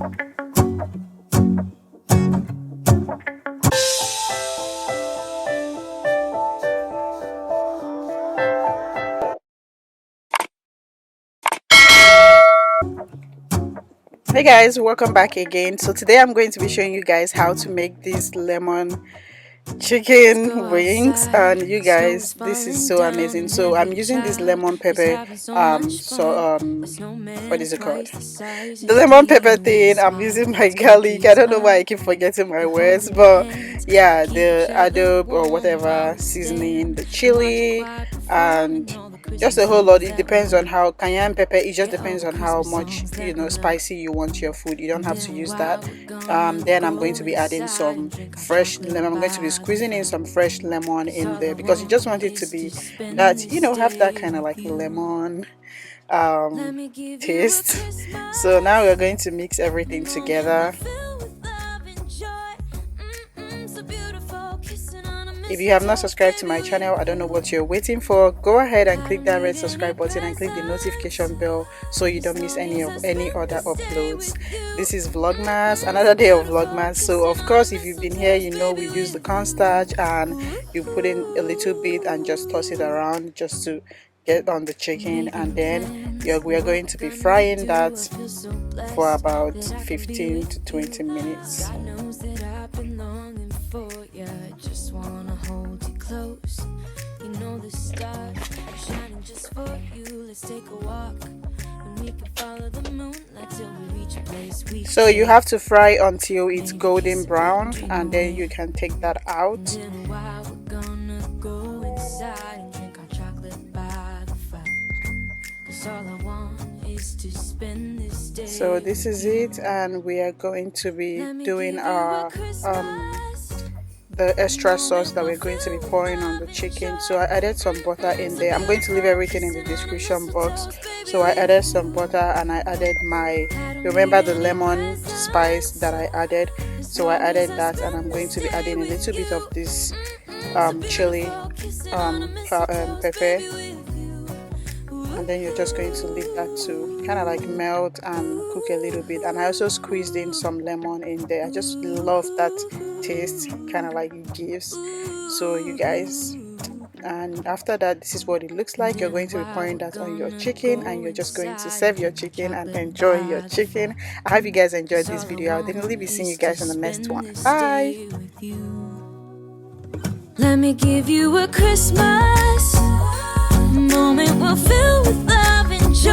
Hey guys, welcome back again. So today I'm going to be showing you guys how to make these lemon chicken wings, and you guys, this is so amazing. So I'm using this lemon pepper, what is it called, the lemon pepper thing. I'm using my garlic. I don't know why I keep forgetting my words, but yeah, the adobe or whatever seasoning, the chili, and just a whole lot. It depends on how cayenne pepper, it just depends on how much spicy you want your food. You don't have to use that. Then I'm going to be adding some fresh lemon. I'm going to be squeezing in some fresh lemon in there because you just want it to be that, have that kind of like lemon taste. So now we're going to mix everything together. If you have not subscribed to my channel, I don't know what you're waiting for. Go ahead and click that red subscribe button and click the notification bell so you don't miss any other uploads. This is Vlogmas, another day of Vlogmas. So of course, if you've been here, we use the cornstarch and you put in a little bit and just toss it around just to get on the chicken, and then we are going to be frying that for about 15 to 20 minutes. Just wanna hold you close. You know the stars are shining just for you. Let's take a walk and we can follow the moonlight till we reach a place we. So you have to fry until it's golden brown, and then you can take that out. So this is it, and we are going to be doing our the extra sauce that we're going to be pouring on the chicken. So I added some butter in there. I'm going to leave everything in the description box. So I added some butter, and I added remember the lemon spice that I added. So I added that, and I'm going to be adding a little bit of this chili pepper, and then you're just going to leave that to kind of like melt and cook a little bit. And I also squeezed in some lemon in there. I just love that taste, kind of like it gives. So you guys, and after that, this is what it looks like. You're going to be pouring that on your chicken, and you're just going to serve your chicken and enjoy your chicken. I hope you guys enjoyed this video. I'll definitely be seeing you guys in the next one. Bye. Let me give you a Christmas moment we'll fill with love and joy.